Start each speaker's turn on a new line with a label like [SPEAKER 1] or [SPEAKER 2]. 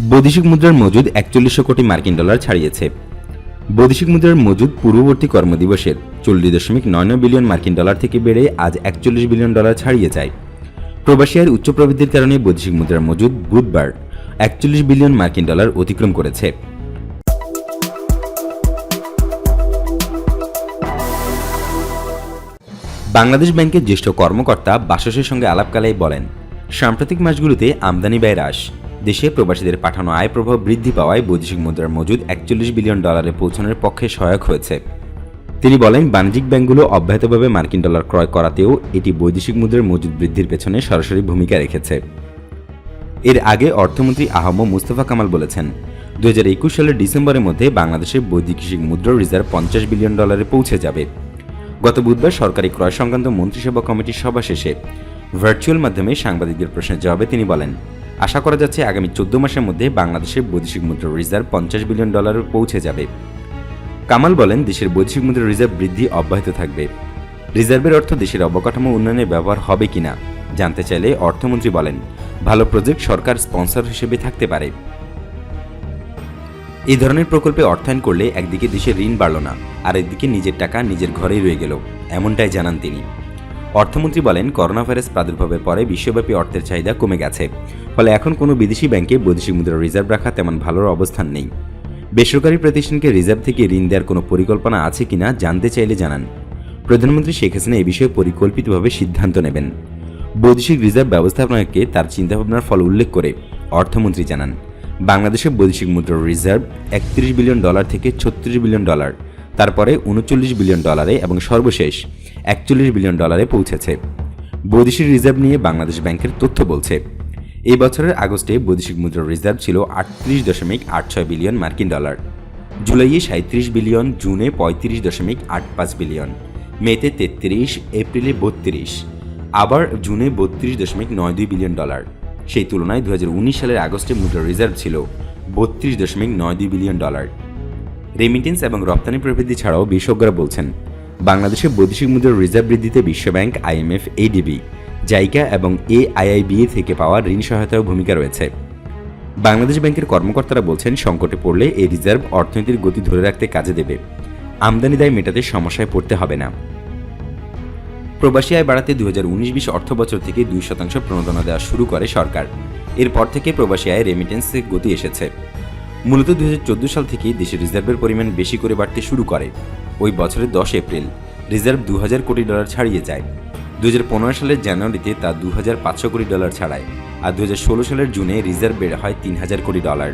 [SPEAKER 1] বৈদেশিক মুদ্রার মজুদ ৪১০০ কোটি মার্কিন ডলার ছাড়িয়েছে। বৈদেশিক মুদ্রার মজুদ পূর্ববর্তী কর্মদিবসের ৪০.৯৯ বিলিয়ন মার্কিন ডলার থেকে বেড়ে আজ ৪১ বিলিয়ন ডলার ছাড়িয়ে যায়। প্রবাসী আয়ের উচ্চ প্রবৃদ্ধির কারণে বৈদেশিক মুদ্রার মজুদ বুধবার ৪১ বিলিয়ন মার্কিন ডলার অতিক্রম করেছে। বাংলাদেশ ব্যাংকের জ্যেষ্ঠ কর্মকর্তা বাসসের সঙ্গে আলাপকালেই বলেন, সাম্প্রতিক মাসগুলোতে আমদানি ব্যয় হ্রাস, দেশে প্রবাসীদের পাঠানো আয় প্রভাব বৃদ্ধি পাওয়ায় বৈদেশিক মুদ্রার মজুদ ৪১ বিলিয়ন ডলারে পৌঁছানোর পক্ষে সহায়ক হয়েছে। তিনি বলেন, বাণিজ্যিক ব্যাংকগুলো অব্যাহতভাবে মার্কিন ডলার ক্রয় করাতেও এটি বৈদেশিক মুদ্রার মজুদ বৃদ্ধির পেছনে সরাসরি ভূমিকা রেখেছে। এর আগে অর্থমন্ত্রী আহম মুস্তফা কামাল বলেছেন, ২০২১ সালের ডিসেম্বরের মধ্যে বাংলাদেশের বৈদেশিক মুদ্রা রিজার্ভ ৫০ বিলিয়ন ডলারে পৌঁছে যাবে। গত বুধবার সরকারি ক্রয় সংক্রান্ত মন্ত্রিসভা কমিটির সভা শেষে ভার্চুয়াল মাধ্যমে সাংবাদিকদের প্রশ্নের জবাবে তিনি বলেন, আশা করা যাচ্ছে আগামী ১৪ মাসের মধ্যে বাংলাদেশের বৈদেশিক মুদ্রার রিজার্ভ ৫০ বিলিয়ন ডলারে পৌঁছে যাবে। কামাল বলেন, দেশের বৈদেশিক মুদ্রার রিজার্ভ বৃদ্ধি অব্যাহত থাকবে। রিজার্ভের অর্থ দেশের অবকাঠামো উন্নয়নে ব্যবহার হবে কিনা জানতে চাইলে অর্থমন্ত্রী বলেন, ভালো প্রজেক্ট সরকার স্পন্সর হিসেবে থাকতে পারে। এই ধরনের প্রকল্পে অর্থায়ন করলে একদিকে দেশের ঋণ বাড়ল না, আর একদিকে নিজের টাকা নিজের ঘরেই রয়ে গেল, এমনটাই জানান তিনি। অর্থমন্ত্রী বলেন, করোনা ভাইরাস প্রাদুর্ভাবের পরে বিশ্বব্যাপী অর্থের চাহিদা কমে গেছে, ফলে এখন কোনো বিদেশি ব্যাংকে বৈদেশিক মুদ্রার রিজার্ভ রাখা তেমন ভালো অবস্থান নেই। বেসরকারি প্রতিষ্ঠানকে রিজার্ভ থেকে ঋণ দেওয়ার কোনো পরিকল্পনা আছে কিনা জানতে চাইলে জানান, প্রধানমন্ত্রী শেখ হাসিনা এ বিষয়ে পরিকল্পিতভাবে সিদ্ধান্ত নেবেন। বৈদেশিক রিজার্ভ ব্যবস্থাপনাকে তার চিন্তাভাবনার ফল উল্লেখ করে অর্থমন্ত্রী জানান, বাংলাদেশের বৈদেশিক মুদ্রার রিজার্ভ ৩১ বিলিয়ন ডলার থেকে ৩৬ বিলিয়ন ডলার, তারপরে ৩৯ বিলিয়ন ডলারে এবং সর্বশেষ ৪১ বিলিয়ন ডলারে পৌঁছেছে। বৈদেশিক রিজার্ভ নিয়ে বাংলাদেশ ব্যাংকের তথ্য বলছে, এই বছরের আগস্টে বৈদেশিক মুদ্রার রিজার্ভ ছিল ৩৮.৮৬ বিলিয়ন মার্কিন ডলার, জুলাইয়ে ৩৭ বিলিয়ন, জুনে ৩৫.৮৫ বিলিয়ন, মেতে ৩৩, এপ্রিলে ৩২, আবার জুনে ৩২.৯২ বিলিয়ন ডলার। সেই তুলনায় ২০১৯ সালের আগস্টে মুদ্রার রিজার্ভ ছিল ৩২.৯২ বিলিয়ন ডলার। রেমিটেন্স এবং রপ্তানি প্রবৃদ্ধি ছাড়াও বিশেষজ্ঞরা বলছেন, বাংলাদেশের বৈদেশিক মুদ্রার রিজার্ভ বৃদ্ধিতে বিশ্বব্যাংক, IMF, ADB, জাইকা এবং AIIBA থেকে পাওয়া ঋণ সহায়তার ভূমিকা রয়েছে। বাংলাদেশ ব্যাংকের কর্মকর্তারা বলছেন, সংকটে পড়লে এই রিজার্ভ অর্থনীতির গতি ধরে রাখতে কাজে দেবে, আমদানি দায় মেটাতে সমস্যায় পড়তে হবে না। প্রবাসী আয় বাড়াতে ২০১৯-২০ অর্থবছর থেকে ২% প্রণোদনা দেওয়া শুরু করে সরকার। এরপর থেকে প্রবাসী আয় রেমিটেন্সে গতি এসেছে। মূলত ২০১৪ সাল থেকেই দেশের রিজার্ভের পরিমাণ বেশি করে বাড়তে শুরু করে। ওই বছরের ১০ এপ্রিল রিজার্ভ ২০০০ কোটি ডলার ছাড়িয়ে যায়। ২০১৫ সালের জানুয়ারিতে তা ২৫০০ কোটি ডলার ছাড়ায়, আর ২০১৬ সালের জুনে রিজার্ভ বেড়ে হয় ৩০০০ কোটি ডলার।